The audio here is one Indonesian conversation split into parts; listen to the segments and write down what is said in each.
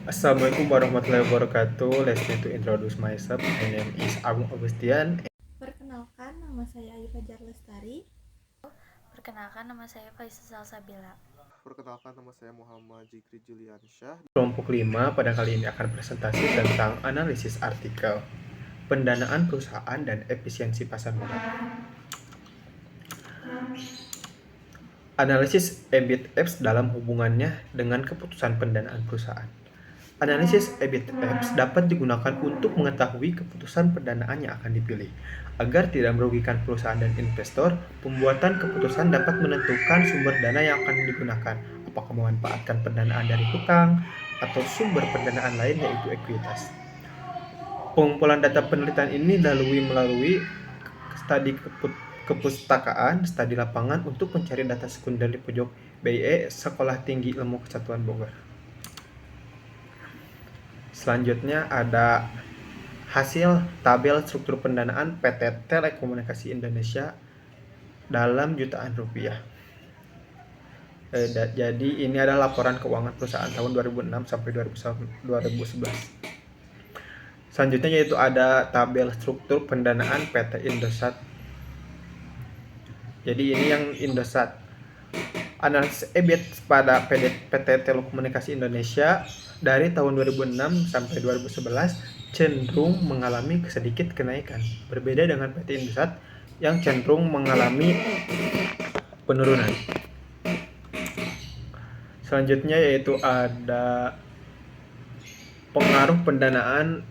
Assalamualaikum warahmatullahi wabarakatuh. Let me to introduce myself. My name is Agung Agustian. Perkenalkan, nama saya Ayu Fajar Lestari. Perkenalkan, nama saya Faisal Salsabila. Perkenalkan, nama saya Muhammad Jikri Juliansyah. Kelompok 5 pada kali ini akan presentasi tentang analisis artikel, pendanaan perusahaan dan efisiensi pasar modal. Analisis EBIT/EPS dalam hubungannya dengan keputusan pendanaan perusahaan. Analisis EBIT/EPS dapat digunakan untuk mengetahui keputusan pendanaan yang akan dipilih. Agar tidak merugikan perusahaan dan investor, pembuatan keputusan dapat menentukan sumber dana yang akan digunakan, apakah memanfaatkan pendanaan dari hutang atau sumber pendanaan lain yaitu ekuitas. Pengumpulan data penelitian ini melalui studi kepustakaan, studi lapangan untuk mencari data sekunder di pojok BIE Sekolah Tinggi Ilmu Kesatuan Bogor. Selanjutnya ada hasil tabel struktur pendanaan PT Telekomunikasi Indonesia dalam jutaan rupiah. Jadi ini adalah laporan keuangan perusahaan tahun 2006 sampai 2011. Selanjutnya yaitu ada tabel struktur pendanaan PT Indosat. Jadi ini yang Indosat. Analisis EBIT pada PT Telekomunikasi Indonesia dari tahun 2006 sampai 2011 cenderung mengalami sedikit kenaikan, berbeda dengan PT Indosat yang cenderung mengalami penurunan. Selanjutnya yaitu ada pengaruh pendanaan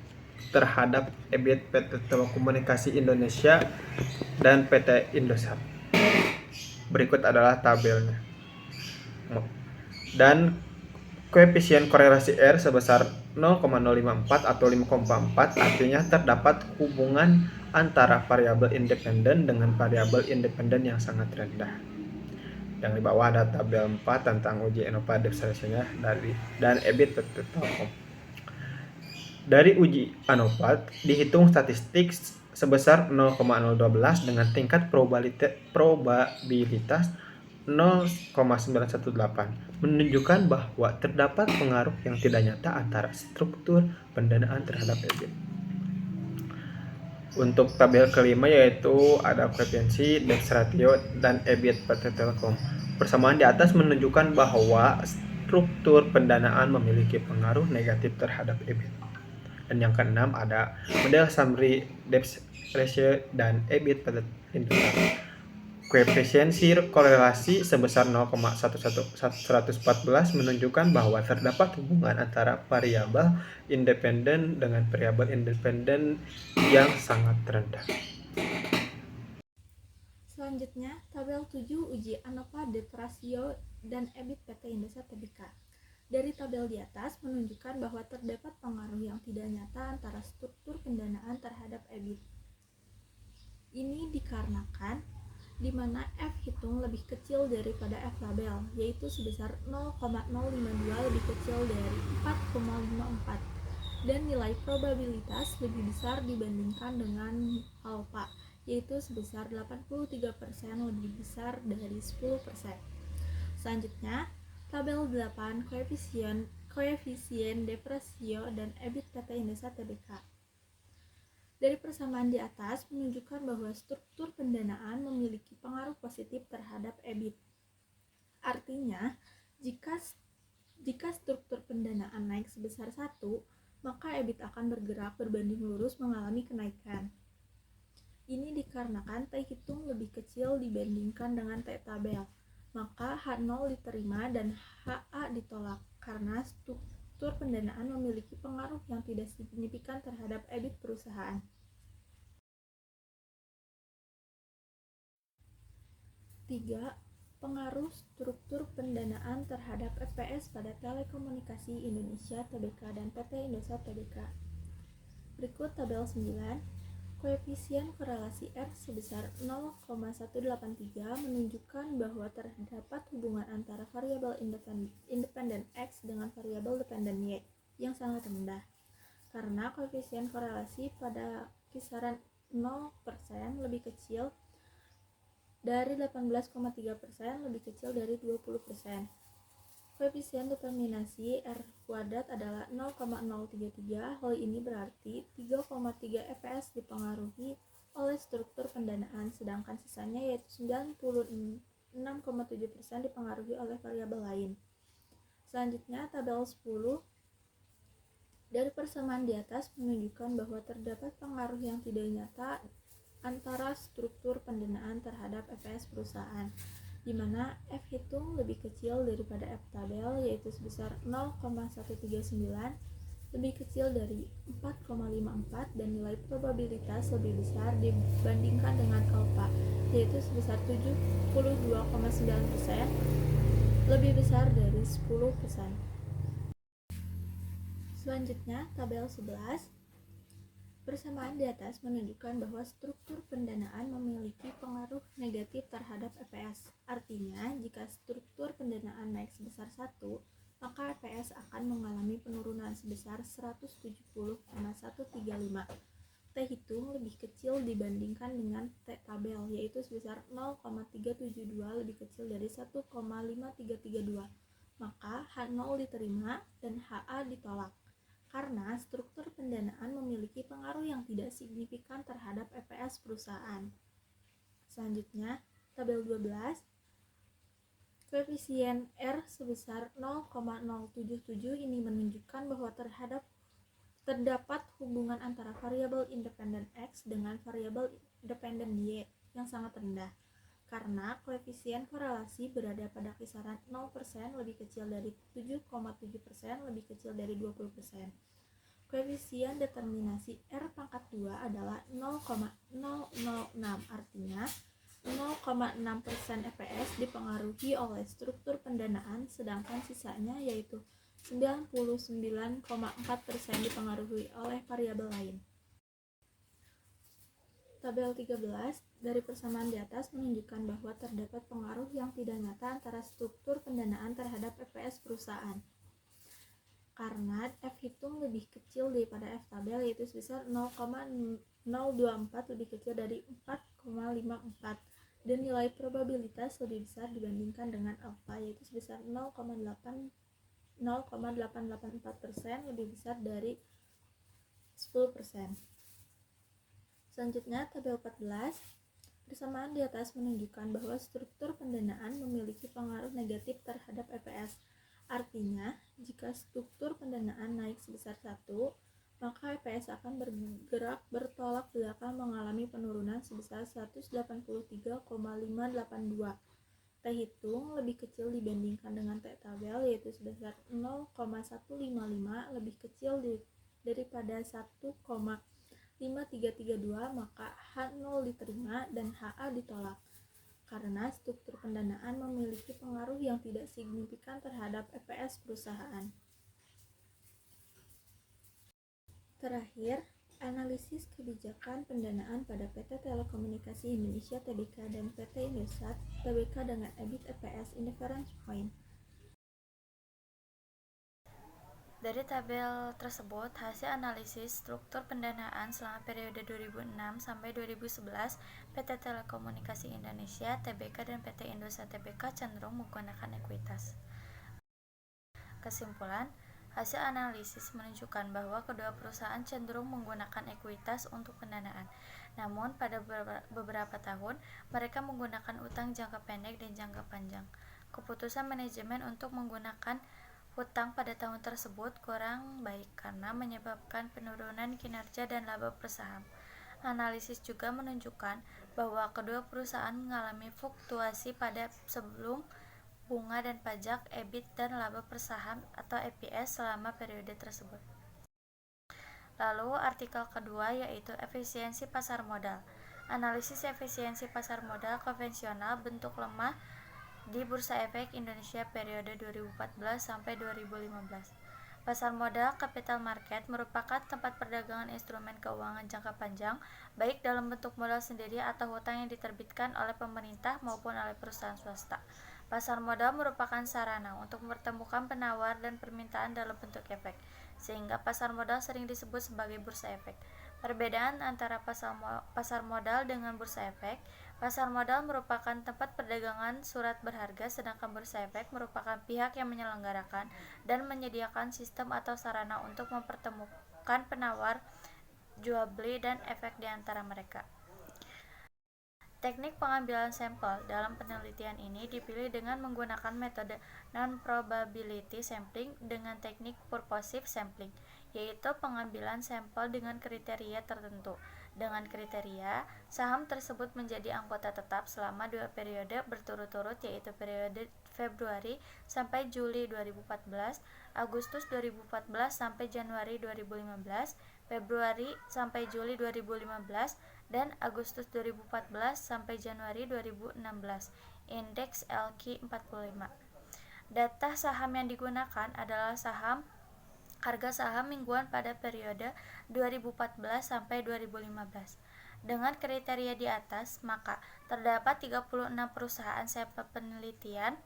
terhadap EBIT PT Telekomunikasi Indonesia dan PT Indosat. Berikut adalah tabelnya. Dan koefisien korelasi R sebesar 0,054 atau 5,4 artinya terdapat hubungan antara variabel independen dengan variabel independen yang sangat rendah. Yang di bawah ada tabel 4 tentang uji ENOPA depresiasinya dan EBIT PT Telkom. Dari uji ANOPA dihitung statistik sebesar 0,012 dengan tingkat probabilitas 0,918 menunjukkan bahwa terdapat pengaruh yang tidak nyata antara struktur pendanaan terhadap EBIT. Untuk tabel kelima yaitu ada koefisiensi, DEPS ratio, dan EBIT PT Telkom. Persamaan di atas menunjukkan bahwa struktur pendanaan memiliki pengaruh negatif terhadap EBIT. Dan yang keenam ada model summary DEPS ratio dan EBIT PT Indosat. Koefisiensi korelasi sebesar 0,114 menunjukkan bahwa terdapat hubungan antara variabel independen dengan variabel independen yang sangat rendah. Selanjutnya, tabel 7 uji ANOPA deprasio dan EBIT PT Indosat Tbk. Dari tabel di atas menunjukkan bahwa terdapat pengaruh yang tidak nyata antara struktur pendanaan terhadap EBIT. Ini dikarenakan di mana F hitung lebih kecil daripada F label, yaitu sebesar 0,052 lebih kecil dari 4,54, dan nilai probabilitas lebih besar dibandingkan dengan alfa, yaitu sebesar 83% lebih besar dari 10%. Selanjutnya, tabel 8 koefisien deprasio dan EBIT PT Indosat Tbk. Dari persamaan di atas menunjukkan bahwa struktur pendanaan memiliki pengaruh positif terhadap EBIT. Artinya, jika struktur pendanaan naik sebesar 1, maka EBIT akan bergerak berbanding lurus mengalami kenaikan. Ini dikarenakan T hitung lebih kecil dibandingkan dengan T tabel, maka H0 diterima dan HA ditolak karena struktur pendanaan memiliki pengaruh yang tidak signifikan terhadap EBIT perusahaan. 3. Pengaruh struktur pendanaan terhadap EPS pada Telekomunikasi Indonesia Tbk dan PT Indosat Tbk. Berikut tabel 9. Koefisien korelasi R sebesar 0,183 menunjukkan bahwa terdapat hubungan antara variabel independen X dengan variabel dependen Y yang sangat rendah. Karena koefisien korelasi pada kisaran 0% lebih kecil dari 18,3% lebih kecil dari 20%. Koefisien determinasi R kuadrat adalah 0,033. Hal ini berarti 3,3 fps dipengaruhi oleh struktur pendanaan, sedangkan sisanya yaitu 96,7% dipengaruhi oleh variabel lain. Selanjutnya, tabel 10 dari persamaan di atas menunjukkan bahwa terdapat pengaruh yang tidak nyata antara struktur pendanaan terhadap EPS perusahaan, di mana F hitung lebih kecil daripada F tabel, yaitu sebesar 0,139, lebih kecil dari 4,54, dan nilai probabilitas lebih besar dibandingkan dengan alfa, yaitu sebesar 72,9%, lebih besar dari 10%. Selanjutnya, tabel 11. Persamaan di atas menunjukkan bahwa struktur pendanaan memiliki pengaruh negatif terhadap EPS. Artinya, jika struktur pendanaan naik sebesar 1, maka EPS akan mengalami penurunan sebesar 170,135. T hitung lebih kecil dibandingkan dengan T tabel, yaitu sebesar 0,372 lebih kecil dari 1,5332. Maka H0 diterima dan HA ditolak, karena struktur pendanaan memiliki pengaruh yang tidak signifikan terhadap EPS perusahaan. Selanjutnya, tabel 12. Koefisien R sebesar 0,077 ini menunjukkan bahwa terdapat hubungan antara variabel independen X dengan variabel independen Y yang sangat rendah, karena koefisien korelasi berada pada kisaran 0% lebih kecil dari 7,7%, lebih kecil dari 20%. Koefisien determinasi R pangkat 2 adalah 0,006, artinya 0,6% EPS dipengaruhi oleh struktur pendanaan, sedangkan sisanya yaitu 99,4% dipengaruhi oleh variabel lain. Tabel 13 dari persamaan di atas menunjukkan bahwa terdapat pengaruh yang tidak nyata antara struktur pendanaan terhadap EPS perusahaan, karena F hitung lebih kecil daripada F tabel, yaitu sebesar 0,024 lebih kecil dari 4,54, dan nilai probabilitas lebih besar dibandingkan dengan alfa, yaitu sebesar 0,884%, lebih besar dari 10%. Selanjutnya, tabel 14. Persamaan di atas menunjukkan bahwa struktur pendanaan memiliki pengaruh negatif terhadap EPS. Artinya, jika struktur pendanaan naik sebesar 1, maka EPS akan bergerak bertolak belakang mengalami penurunan sebesar 183,582. T hitung lebih kecil dibandingkan dengan T tabel, yaitu sebesar 0,155 lebih kecil daripada 1,5332, maka H0 diterima dan HA ditolak, karena struktur pendanaan memiliki pengaruh yang tidak signifikan terhadap EPS perusahaan. Terakhir, analisis kebijakan pendanaan pada PT Telekomunikasi Indonesia Tbk dan PT Indosat Tbk dengan EBIT EPS Indifference Point. Dari tabel tersebut, hasil analisis struktur pendanaan selama periode 2006 sampai 2011 PT Telekomunikasi Indonesia Tbk dan PT Indosat Tbk cenderung menggunakan ekuitas. Kesimpulan, hasil analisis menunjukkan bahwa kedua perusahaan cenderung menggunakan ekuitas untuk pendanaan. Namun, pada beberapa tahun, mereka menggunakan utang jangka pendek dan jangka panjang. Keputusan manajemen untuk menggunakan hutang pada tahun tersebut kurang baik karena menyebabkan penurunan kinerja dan laba per saham. Analisis juga menunjukkan bahwa kedua perusahaan mengalami fluktuasi pada sebelum bunga dan pajak, EBIT dan laba per saham atau EPS selama periode tersebut. Lalu artikel kedua yaitu efisiensi pasar modal. Analisis efisiensi pasar modal konvensional bentuk lemah di Bursa Efek Indonesia periode 2014 sampai 2015. Pasar modal capital market merupakan tempat perdagangan instrumen keuangan jangka panjang, baik dalam bentuk modal sendiri atau hutang yang diterbitkan oleh pemerintah maupun oleh perusahaan swasta. Pasar modal merupakan sarana untuk mempertemukan penawar dan permintaan dalam bentuk efek, sehingga pasar modal sering disebut sebagai bursa efek. Perbedaan antara pasar modal dengan bursa efek, Pasar modal merupakan tempat perdagangan surat berharga, sedangkan bursa efek merupakan pihak yang menyelenggarakan dan menyediakan sistem atau sarana untuk mempertemukan penawar, jual beli, dan efek di antara mereka. Teknik pengambilan sampel dalam penelitian ini dipilih dengan menggunakan metode non-probability sampling dengan teknik purposive sampling, yaitu pengambilan sampel dengan kriteria tertentu. Dengan kriteria, saham tersebut menjadi anggota tetap selama 2 periode berturut-turut, yaitu periode Februari sampai Juli 2014, Agustus 2014 sampai Januari 2015, Februari sampai Juli 2015, dan Agustus 2014 sampai Januari 2016. Indeks LQ45. Data saham yang digunakan adalah harga saham mingguan pada periode 2014 sampai 2015. Dengan kriteria di atas, maka terdapat 36 perusahaan sampel penelitian.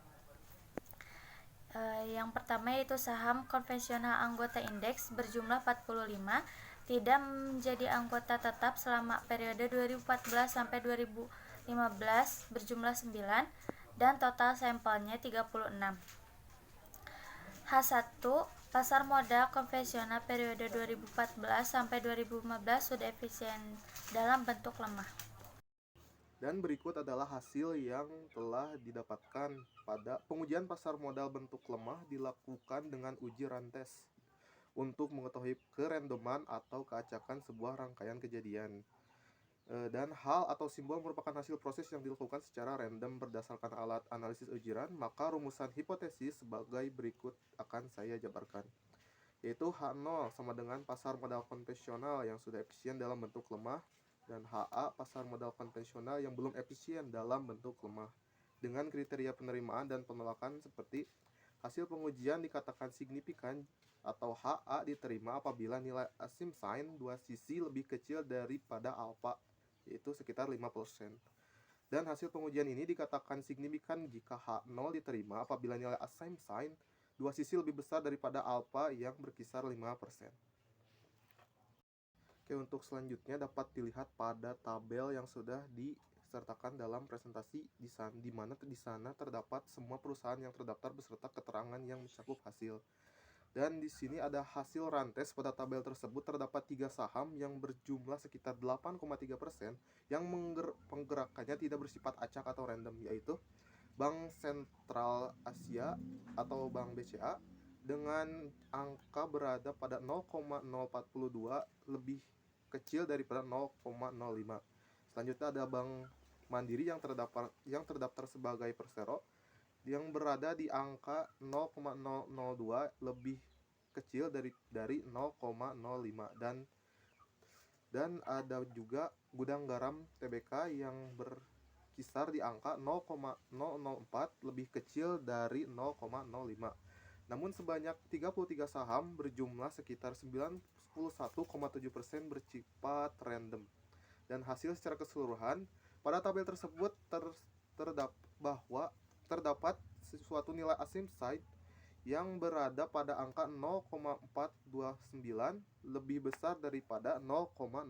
Yang pertama yaitu saham konvensional anggota indeks berjumlah 45, tidak menjadi anggota tetap selama periode 2014 sampai 2015 berjumlah 9, dan total sampelnya 36. H1, pasar modal konvensional periode 2014 sampai 2015 sudah efisien dalam bentuk lemah. Dan berikut adalah hasil yang telah didapatkan pada pengujian pasar modal bentuk lemah dilakukan dengan uji rantes untuk mengetahui kerandoman atau keacakan sebuah rangkaian kejadian. Dan hal atau simbol merupakan hasil proses yang dilakukan secara random berdasarkan alat analisis ujian, maka rumusan hipotesis sebagai berikut akan saya jabarkan. Yaitu H0 sama dengan pasar modal konvensional yang sudah efisien dalam bentuk lemah, dan HA pasar modal konvensional yang belum efisien dalam bentuk lemah. Dengan kriteria penerimaan dan penolakan seperti hasil pengujian dikatakan signifikan atau HA diterima apabila nilai asymptote dua sisi lebih kecil daripada alfa, yaitu sekitar 5%. Dan hasil pengujian ini dikatakan signifikan jika H0 diterima apabila nilai asymptote dua sisi lebih besar daripada alfa yang berkisar 5%. Oke, untuk selanjutnya dapat dilihat pada tabel yang sudah disertakan dalam presentasi di mana di sana terdapat semua perusahaan yang terdaftar beserta keterangan yang mencakup hasil. Dan di sini ada hasil rantes. Pada tabel tersebut terdapat 3 saham yang berjumlah sekitar 8,3% yang penggerakannya tidak bersifat acak atau random, yaitu Bank Sentral Asia atau Bank BCA dengan angka berada pada 0,042 lebih kecil daripada 0,05. Selanjutnya ada Bank Mandiri yang terdaftar sebagai Persero yang berada di angka 0,002 lebih kecil dari 0,05, dan ada juga Gudang Garam Tbk yang berkisar di angka 0,004 lebih kecil dari 0,05. Namun sebanyak 33 saham berjumlah sekitar 91,7% bersifat random. Dan hasil secara keseluruhan pada tabel tersebut terdapat suatu nilai asymptote yang berada pada angka 0,429 lebih besar daripada 0,05.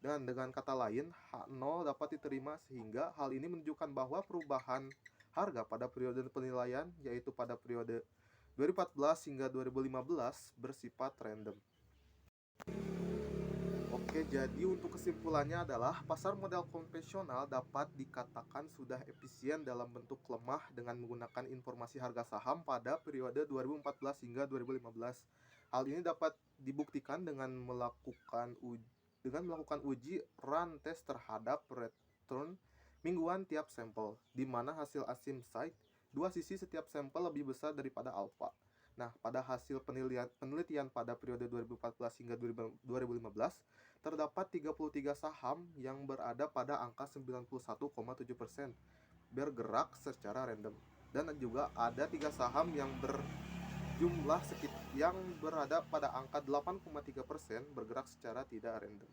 Dan dengan kata lain, H0 dapat diterima sehingga hal ini menunjukkan bahwa perubahan harga pada periode penilaian, yaitu pada periode 2014 hingga 2015, bersifat random. Oke, jadi untuk kesimpulannya adalah pasar modal konvensional dapat dikatakan sudah efisien dalam bentuk lemah dengan menggunakan informasi harga saham pada periode 2014 hingga 2015. Hal ini dapat dibuktikan dengan melakukan uji rantes terhadap return mingguan tiap sampel, di mana hasil asymptote dua sisi setiap sampel lebih besar daripada alfa. Nah, pada hasil penelitian pada periode 2014 hingga 2015, terdapat 33 saham yang berada pada angka 91,7% bergerak secara random. Dan juga ada 3 saham yang berjumlah yang berada pada angka 8,3% bergerak secara tidak random.